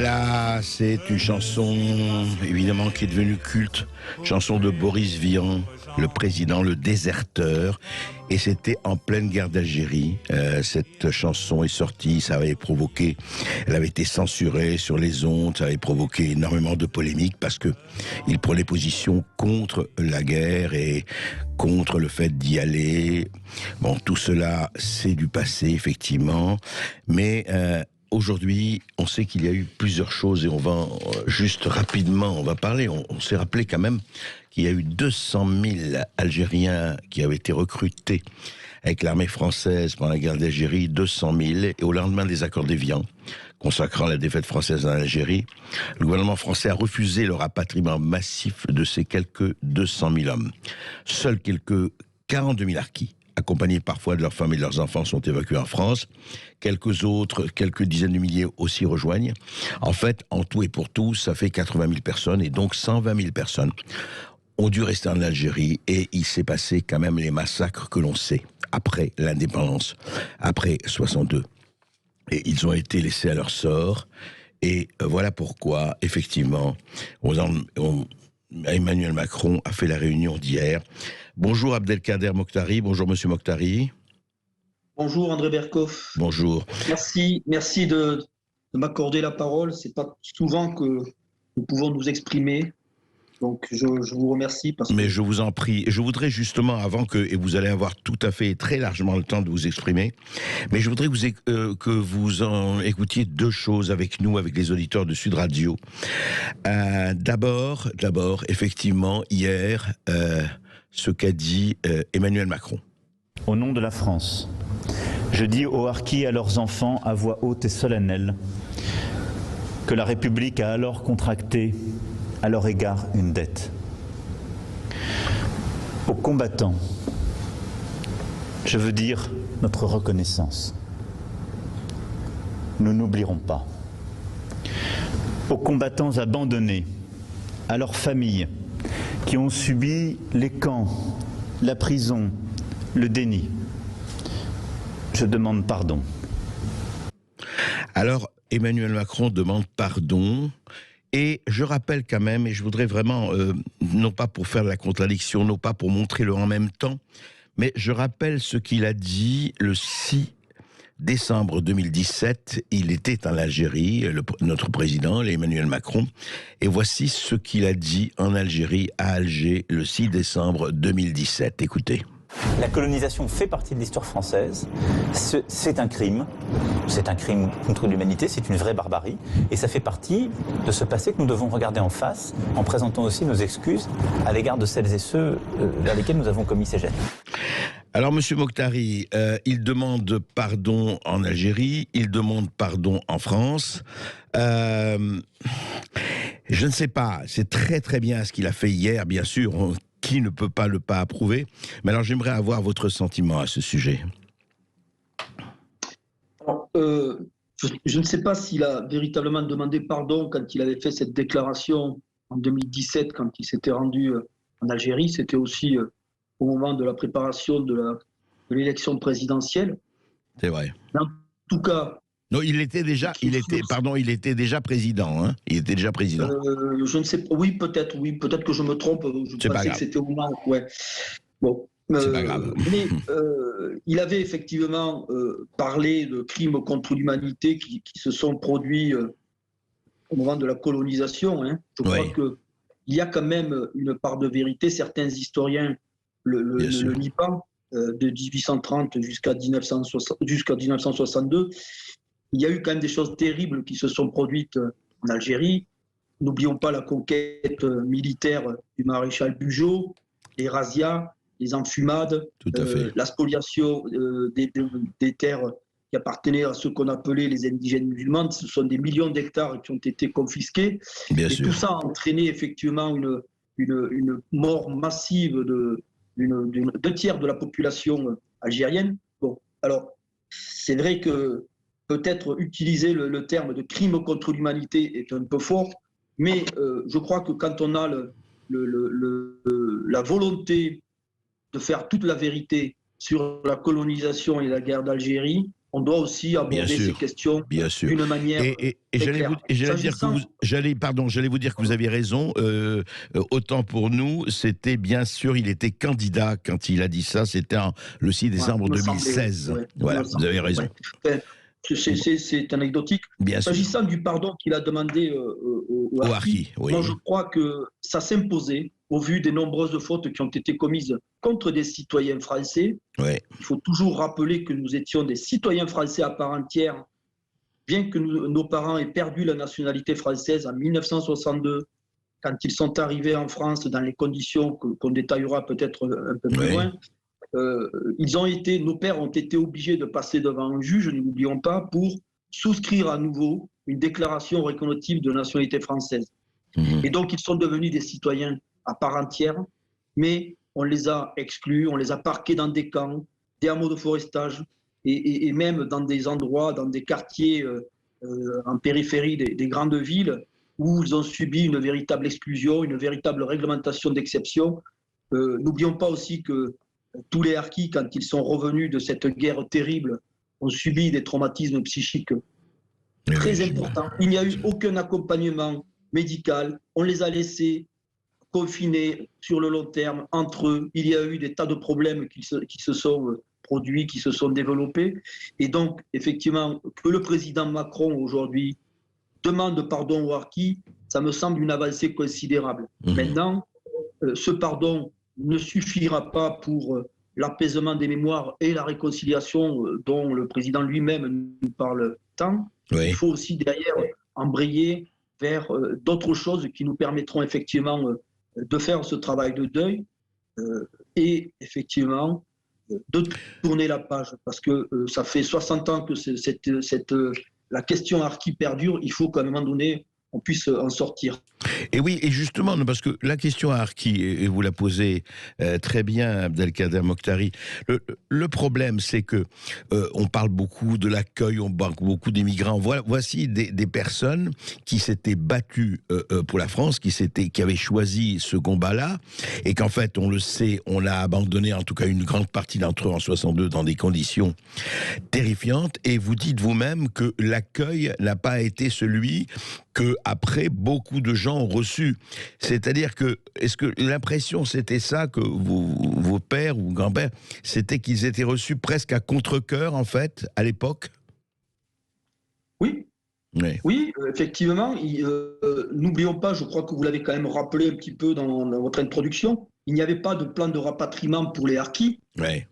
Voilà, c'est une chanson évidemment qui est devenue culte, chanson de Boris Vian, le président, le déserteur, et c'était en pleine guerre d'Algérie. Cette chanson est sortie, ça avait provoqué, elle avait été censurée sur les ondes, ça avait provoqué énormément de polémiques parce que il prenait position contre la guerre et contre le fait d'y aller. Bon, tout cela, c'est du passé, effectivement, mais aujourd'hui, on sait qu'il y a eu plusieurs choses et on va juste rapidement, on va parler. On s'est rappelé quand même qu'il y a eu 200 000 Algériens qui avaient été recrutés avec l'armée française pendant la guerre d'Algérie, 200 000. Et au lendemain des accords d'Évian, consacrant la défaite française en Algérie, le gouvernement français a refusé le rapatriement massif de ces quelques 200 000 hommes. Seuls quelques 42 000 harkis, accompagnés parfois de leurs femmes et de leurs enfants, sont évacués en France. Quelques autres, quelques dizaines de milliers aussi rejoignent. En fait, en tout et pour tout, ça fait 80 000 personnes et donc 120 000 personnes ont dû rester en Algérie et il s'est passé quand même les massacres que l'on sait après l'indépendance, après 62. Et ils ont été laissés à leur sort. Et voilà pourquoi, effectivement, Emmanuel Macron a fait la réunion d'hier. Bonjour Abdelkader Mokhtari, bonjour Monsieur Mokhtari. Bonjour André Berkoff. Bonjour. Merci de m'accorder la parole. C'est pas souvent que nous pouvons nous exprimer. Donc je vous remercie. Mais je vous en prie. Je voudrais justement, et vous allez avoir tout à fait très largement le temps de vous exprimer, mais je voudrais que vous en écoutiez deux choses avec nous, avec les auditeurs de Sud Radio. D'abord, effectivement, hier, ce qu'a dit Emmanuel Macron. Au nom de la France, je dis aux harkis et à leurs enfants à voix haute et solennelle que la République a alors contracté à leur égard une dette. Aux combattants, je veux dire notre reconnaissance. Nous n'oublierons pas. Aux combattants abandonnés, à leurs familles qui ont subi les camps, la prison, le déni, je demande pardon. Alors, Emmanuel Macron demande pardon. Et je rappelle quand même, et je voudrais vraiment, non pas pour faire la contradiction, non pas pour montrer le en même temps, mais je rappelle ce qu'il a dit le 6 décembre 2017. Il était en Algérie, notre président, Emmanuel Macron, et voici ce qu'il a dit en Algérie, à Alger, le 6 décembre 2017. Écoutez. La colonisation fait partie de l'histoire française, c'est un crime contre l'humanité, c'est une vraie barbarie, et ça fait partie de ce passé que nous devons regarder en face, en présentant aussi nos excuses à l'égard de celles et ceux vers lesquels nous avons commis ces gênes. Alors, Monsieur Mokhtari, il demande pardon en Algérie, il demande pardon en France. Je ne sais pas, c'est très très bien ce qu'il a fait hier, bien sûr. Qui ne peut pas le pas approuver? Mais alors, j'aimerais avoir votre sentiment à ce sujet. Alors, je ne sais pas s'il a véritablement demandé pardon quand il avait fait cette déclaration en 2017, quand il s'était rendu en Algérie. C'était aussi au moment de la préparation de l'élection présidentielle. C'est vrai. Mais en tout cas... Non, il était déjà président, hein. Il était déjà président. Je ne sais pas. Oui, peut-être que je me trompe. Je pensais que c'était au moment. Ouais. Bon. C'est pas grave. Mais il avait effectivement parlé de crimes contre l'humanité qui se sont produits au moment de la colonisation. Hein. Je crois qu'il y a quand même une part de vérité. Certains historiens le nient pas. De 1830 jusqu'à 1962. Il y a eu quand même des choses terribles qui se sont produites en Algérie. N'oublions pas la conquête militaire du maréchal Bugeaud, les razzias, les enfumades, la spoliation des terres qui appartenaient à ceux qu'on appelait les indigènes musulmans. Ce sont des millions d'hectares qui ont été confisqués. Tout ça a entraîné effectivement une mort massive de 2/3 de la population algérienne. Bon, alors, c'est vrai que peut-être utiliser le terme de crime contre l'humanité est un peu fort, mais je crois que quand on a la volonté de faire toute la vérité sur la colonisation et la guerre d'Algérie, on doit aussi aborder ces questions bien sûr. d'une manière Et très claire. j'allais vous dire que vous aviez raison. Autant pour nous, c'était bien sûr, il était candidat quand il a dit ça. C'était le 6 décembre 2016. Voilà, vous avez raison. Ouais. C'est anecdotique. Bien sûr. S'agissant du pardon qu'il a demandé au harkis, oui. moi je crois que ça s'imposait au vu des nombreuses fautes qui ont été commises contre des citoyens français. Ouais. Il faut toujours rappeler que nous étions des citoyens français à part entière, bien que nos parents aient perdu la nationalité française en 1962, quand ils sont arrivés en France dans les conditions qu'on détaillera peut-être un peu plus loin. Nos pères ont été obligés de passer devant un juge, ne l'oublions pas, pour souscrire à nouveau une déclaration reconnaissante de nationalité française. Et donc, ils sont devenus des citoyens à part entière, mais on les a exclus, on les a parqués dans des camps, des hameaux de forestage, et même dans des endroits, dans des quartiers en périphérie des grandes villes, où ils ont subi une véritable exclusion, une véritable réglementation d'exception. N'oublions pas aussi que tous les harkis, quand ils sont revenus de cette guerre terrible, ont subi des traumatismes psychiques très importants. Il n'y a eu aucun accompagnement médical. On les a laissés confinés sur le long terme entre eux. Il y a eu des tas de problèmes qui se sont produits, qui se sont développés. Et donc, effectivement, que le président Macron aujourd'hui demande pardon aux harkis, ça me semble une avancée considérable. Maintenant, ce pardon ne suffira pas pour l'apaisement des mémoires et la réconciliation dont le président lui-même nous parle tant. Oui. Il faut aussi derrière embrayer vers d'autres choses qui nous permettront effectivement de faire ce travail de deuil et effectivement de tourner la page, parce que ça fait 60 ans que la question harki perdure. Il faut qu'à un moment donné on puisse en sortir. Et oui, et justement, parce que la question à harki, et vous la posez très bien, Abdelkader Mokhtari, le problème, c'est que on parle beaucoup de l'accueil, on parle beaucoup des migrants. Voici des personnes qui s'étaient battues pour la France, qui avaient choisi ce combat-là, et qu'en fait, on le sait, on a abandonné, en tout cas une grande partie d'entre eux en 62, dans des conditions terrifiantes, et vous dites vous-même que l'accueil n'a pas été celui que après beaucoup de gens ont reçu. C'est-à-dire que, est-ce que l'impression c'était ça, que vos pères ou grands-pères, c'était qu'ils étaient reçus presque à contre-cœur en fait, à l'époque? Oui. Oui. Oui, effectivement. N'oublions pas, je crois que vous l'avez quand même rappelé un petit peu dans votre introduction, il n'y avait pas de plan de rapatriement pour les harkis. Ouais.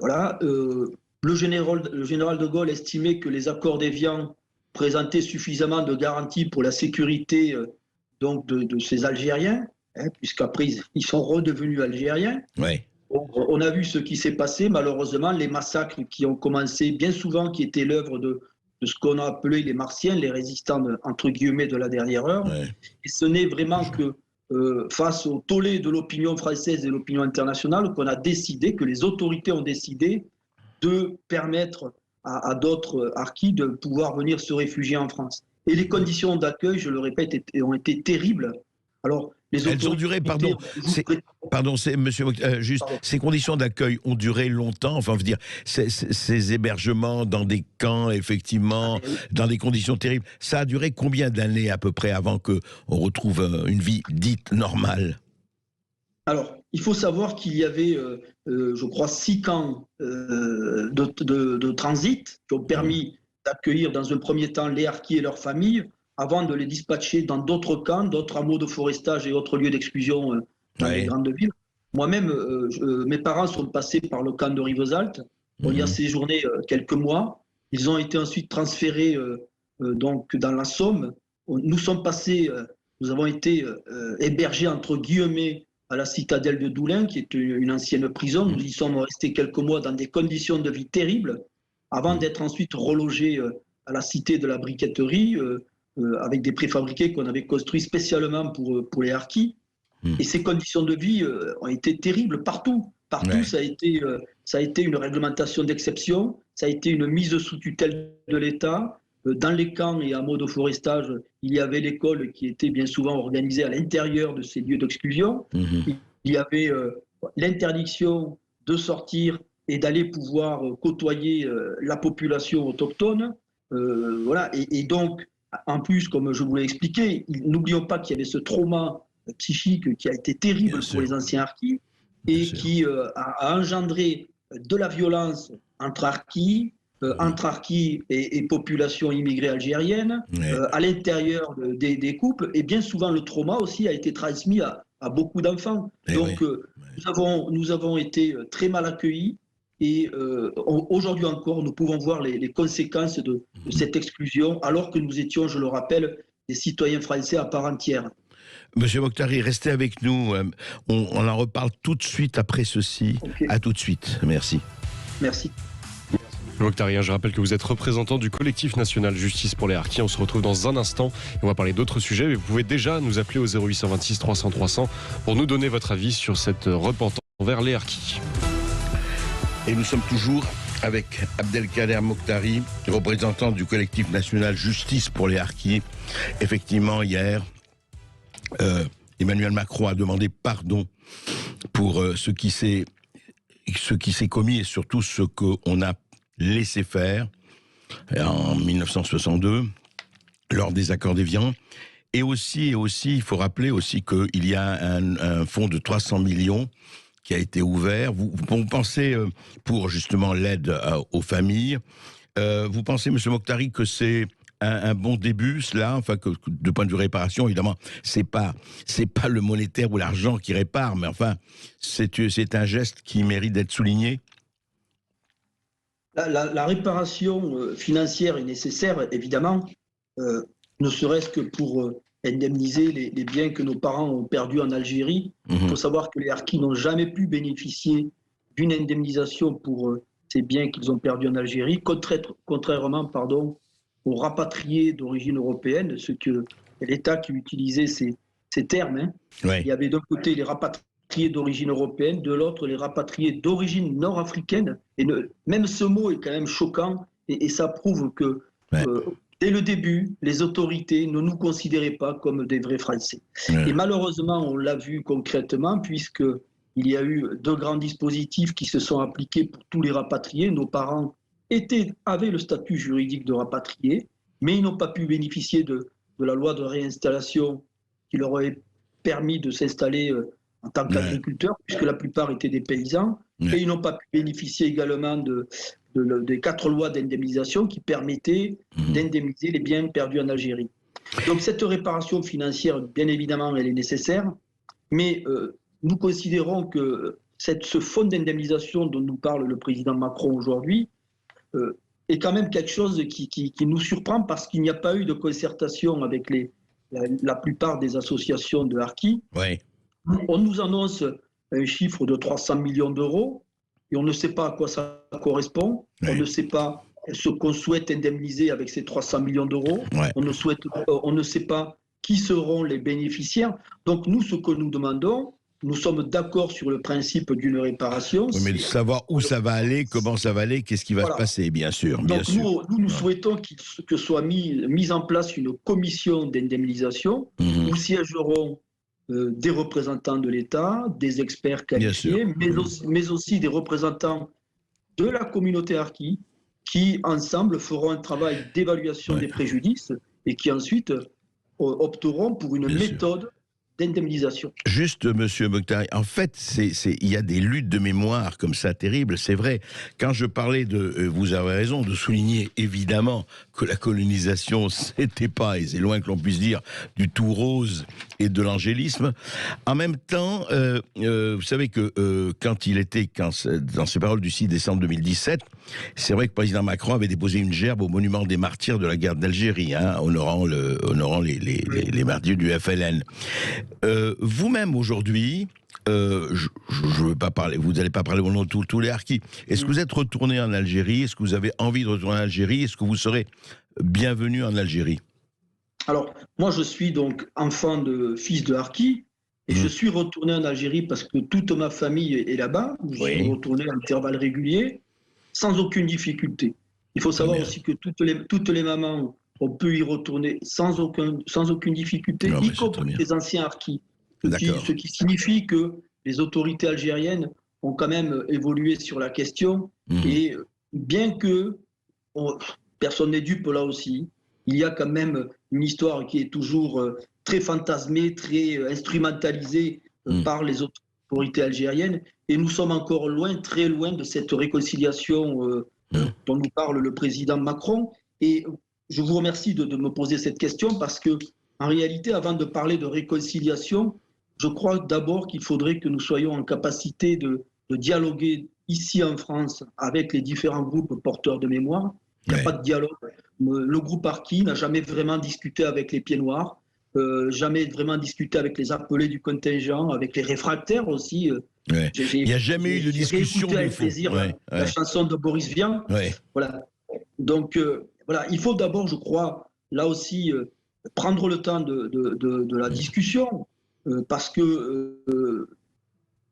Voilà. Le général de Gaulle estimait que les accords d'Évian présentaient suffisamment de garanties pour la sécurité donc de ces Algériens, puisqu'après ils sont redevenus Algériens. Ouais. On a vu ce qui s'est passé, malheureusement, les massacres qui ont commencé bien souvent, qui étaient l'œuvre de ce qu'on a appelé les Martiens, les résistants entre guillemets de la dernière heure. Ouais. Et ce n'est vraiment que face au tollé de l'opinion française et de l'opinion internationale qu'on a décidé, que les autorités ont décidé de permettre à d'autres harkis de pouvoir venir se réfugier en France. Et les conditions d'accueil, je le répète, ont été terribles. Alors, elles ont duré, ces conditions d'accueil ont duré longtemps, enfin, je veux dire, ces hébergements dans des camps, effectivement, dans des conditions terribles, ça a duré combien d'années à peu près avant qu'on retrouve une vie dite normale? Alors, il faut savoir qu'il y avait, je crois, 6 camps de transit qui ont permis d'accueillir dans un premier temps les harkis et leurs familles, avant de les dispatcher dans d'autres camps, d'autres hameaux de forestage et autres lieux d'exclusion dans les grandes villes. Moi-même, mes parents sont passés par le camp de Rivesaltes. On y a séjourné quelques mois. Ils ont été ensuite transférés donc dans la Somme. Nous avons été hébergés entre guillemets à la citadelle de Doulin, qui est une ancienne prison. Nous y sommes restés quelques mois dans des conditions de vie terribles, avant d'être ensuite relogés à la cité de la briqueterie, avec des préfabriqués qu'on avait construits spécialement pour les harkis. Et ces conditions de vie ont été terribles partout. Partout, ça a été une réglementation d'exception, ça a été une mise sous tutelle de l'État. Dans les camps et hameaux de forestage, il y avait l'école qui était bien souvent organisée à l'intérieur de ces lieux d'exclusion. Il y avait l'interdiction de sortir et d'aller pouvoir côtoyer la population autochtone. Voilà. Et donc, en plus, comme je vous l'ai expliqué, n'oublions pas qu'il y avait ce trauma psychique qui a été terrible pour les anciens harkis et qui a engendré de la violence entre harkis, et population immigrée algérienne, à l'intérieur des couples, et bien souvent le trauma aussi a été transmis à beaucoup d'enfants. Donc nous avons été très mal accueillis, et aujourd'hui encore nous pouvons voir les conséquences de cette exclusion, alors que nous étions, je le rappelle, des citoyens français à part entière. Monsieur Mokhtari, restez avec nous, on en reparle tout de suite après ceci. Okay. À tout de suite, merci. Merci. Mokhtari, je rappelle que vous êtes représentant du collectif national Justice pour les Harkis. On se retrouve dans un instant et on va parler d'autres sujets. Mais vous pouvez déjà nous appeler au 0826 300 300 pour nous donner votre avis sur cette repentance envers les Harkis. Et nous sommes toujours avec Abdelkader Mokhtari, représentant du collectif national Justice pour les Harkis. Effectivement, hier, Emmanuel Macron a demandé pardon pour ce qui s'est commis et surtout ce qu'on a laissé faire en 1962 lors des accords d'Évian. Et aussi, il faut rappeler aussi qu'il y a un fonds de 300 millions qui a été ouvert. Vous pensez, pour justement l'aide aux familles, vous pensez, M. Mokhtari, que c'est un bon début, cela, enfin, que de point de vue réparation, évidemment, c'est pas le monétaire ou l'argent qui répare, mais enfin, c'est un geste qui mérite d'être souligné. La réparation financière est nécessaire, évidemment, ne serait-ce que pour indemniser les biens que nos parents ont perdus en Algérie. Il faut savoir que les Harkis n'ont jamais pu bénéficier d'une indemnisation pour ces biens qu'ils ont perdus en Algérie, contrairement aux rapatriés d'origine européenne, l'État qui utilisait ces termes. Hein. Ouais. Il y avait d'un côté les rapatriés d'origine européenne, de l'autre les rapatriés d'origine nord-africaine. Et même ce mot est quand même choquant, et ça prouve que dès le début, les autorités ne nous considéraient pas comme des vrais Français. Ouais. Et malheureusement, on l'a vu concrètement, puisqu'il y a eu de grands dispositifs qui se sont appliqués pour tous les rapatriés. Nos parents avaient le statut juridique de rapatriés, mais ils n'ont pas pu bénéficier de la loi de réinstallation qui leur aurait permis de s'installer en tant qu'agriculteurs, puisque la plupart étaient des paysans, et ils n'ont pas pu bénéficier également des 4 lois d'indemnisation qui permettaient d'indemniser les biens perdus en Algérie. Donc cette réparation financière, bien évidemment, elle est nécessaire, mais nous considérons que ce fonds d'indemnisation dont nous parle le président Macron aujourd'hui est quand même quelque chose qui nous surprend, parce qu'il n'y a pas eu de concertation avec la plupart des associations de harkis. Ouais. On nous annonce un chiffre de 300 millions d'euros et on ne sait pas à quoi ça correspond. Ouais. On ne sait pas ce qu'on souhaite indemniser avec ces 300 millions d'euros. Ouais. On ne sait pas qui seront les bénéficiaires. Donc nous, ce que nous demandons, nous sommes d'accord sur le principe d'une réparation. Oui, mais de savoir où ça va aller, comment ça va aller, qu'est-ce qui va se passer, bien sûr. Donc nous souhaitons que soit mise en place une commission d'indemnisation où siégeront des représentants de l'État, des experts qualifiés, mais aussi des représentants de la communauté harki qui, ensemble, feront un travail d'évaluation des préjudices et qui ensuite opteront pour une méthode d'indemnisation. Juste, monsieur Mokhtari, en fait, il y a des luttes de mémoire comme ça terribles, c'est vrai. Quand je parlais vous avez raison de souligner évidemment que la colonisation, c'était pas, et c'est loin que l'on puisse dire, du tout rose et de l'angélisme. En même temps, vous savez que dans ses paroles du 6 décembre 2017, c'est vrai que le président Macron avait déposé une gerbe au monument des martyrs de la guerre d'Algérie, honorant les martyrs du FLN. Vous-même aujourd'hui, je veux pas parler, vous n'allez pas parler au nom de tous les harkis. Est-ce que vous êtes retourné en Algérie? Est-ce que vous avez envie de retourner en Algérie? Est-ce que vous serez bienvenu en Algérie? Alors, moi je suis donc fils de harki, et je suis retourné en Algérie parce que toute ma famille est là-bas. Je suis retourné à intervalles réguliers, sans aucune difficulté. Il faut savoir aussi que toutes les mamans, on peut y retourner sans aucune difficulté, y compris les anciens harkis. Ce qui signifie que les autorités algériennes ont quand même évolué sur la question. Et bien que personne n'est dupe là aussi, il y a quand même une histoire qui est toujours très fantasmée, très instrumentalisée par les autorités algériennes. Et nous sommes encore loin, très loin de cette réconciliation dont nous parle le président Macron. Et je vous remercie de me poser cette question parce que, en réalité, avant de parler de réconciliation, je crois d'abord qu'il faudrait que nous soyons en capacité de dialoguer ici en France avec les différents groupes porteurs de mémoire. Il n'y a pas de dialogue. Le groupe Harki n'a jamais vraiment discuté avec les Pieds Noirs, jamais vraiment discuté avec les appelés du contingent, avec les réfractaires aussi. Il n'y a jamais eu de discussion avec plaisir la chanson de Boris Vian. Voilà. Donc, voilà, il faut d'abord, je crois, là aussi, prendre le temps de la discussion, parce que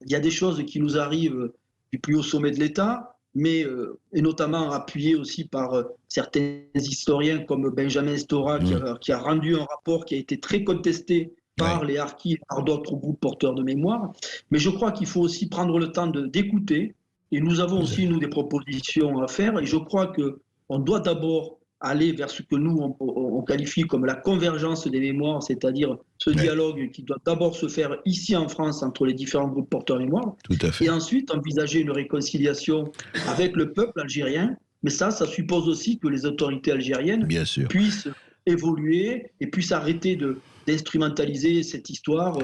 il y a des choses qui nous arrivent du plus haut sommet de l'État, mais et notamment appuyé aussi par certains historiens comme Benjamin Stora, qui a rendu un rapport qui a été très contesté par les Harkis et par d'autres groupes porteurs de mémoire. Mais je crois qu'il faut aussi prendre le temps d'écouter, et nous avons aussi, nous, des propositions à faire, et je crois qu'on doit d'abord aller vers ce que nous, on qualifie comme la convergence des mémoires, c'est-à-dire ce dialogue qui doit d'abord se faire ici en France entre les différents groupes porteurs de mémoire, et ensuite envisager une réconciliation avec le peuple algérien. Mais ça suppose aussi que les autorités algériennes puissent évoluer et puissent arrêter d'instrumentaliser cette histoire.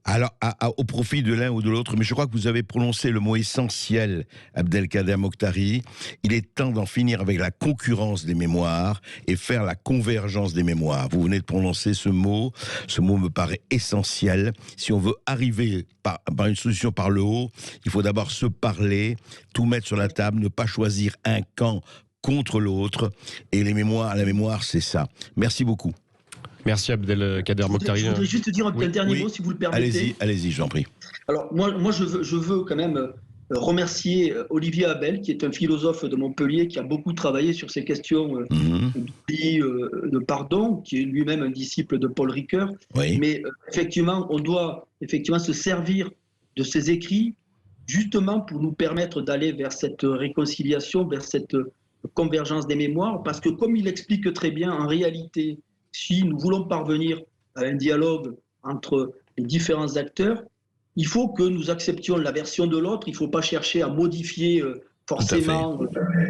Alors, au profit de l'un ou de l'autre, mais je crois que vous avez prononcé le mot essentiel, Abdelkader Mokhtari. Il est temps d'en finir avec la concurrence des mémoires et faire la convergence des mémoires. Vous venez de prononcer ce mot me paraît essentiel. Si on veut arriver par une solution par le haut, il faut d'abord se parler, tout mettre sur la table, ne pas choisir un camp contre l'autre. Et la mémoire, c'est ça. Merci beaucoup. Merci Abdelkader Mokhtari. Je voudrais juste dire un dernier mot, si vous le permettez. Allez-y, j'en prie. Alors, moi je veux quand même remercier Olivier Abel, qui est un philosophe de Montpellier, qui a beaucoup travaillé sur ces questions de pardon, qui est lui-même un disciple de Paul Ricoeur. Mais effectivement, on doit se servir de ses écrits, justement pour nous permettre d'aller vers cette réconciliation, vers cette convergence des mémoires, parce que comme il explique très bien, en réalité, si nous voulons parvenir à un dialogue entre les différents acteurs, il faut que nous acceptions la version de l'autre. Il ne faut pas chercher à modifier forcément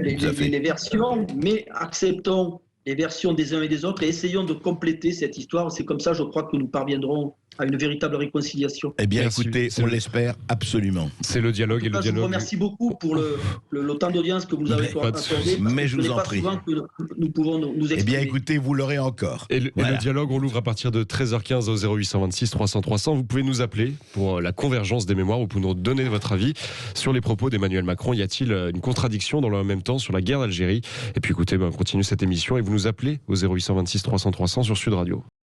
les versions, mais acceptons les versions des uns et des autres et essayons de compléter cette histoire. C'est comme ça, je crois, que nous parviendrons à une véritable réconciliation. Eh bien, écoutez, on l'espère absolument. C'est le dialogue et le dialogue. Je vous remercie beaucoup pour le temps d'audience que vous avez accordé. Mais je vous en prie. Souvent que nous pouvons nous exprimer. Eh bien, écoutez, vous l'aurez encore. Et le dialogue, on l'ouvre à partir de 13h15 au 0826 300 300. Vous pouvez nous appeler pour la convergence des mémoires. Vous pouvez nous donner votre avis sur les propos d'Emmanuel Macron. Y a-t-il une contradiction dans le même temps sur la guerre d'Algérie? Et puis écoutez, on continue cette émission et vous nous appelez au 0826 300 300 sur Sud Radio.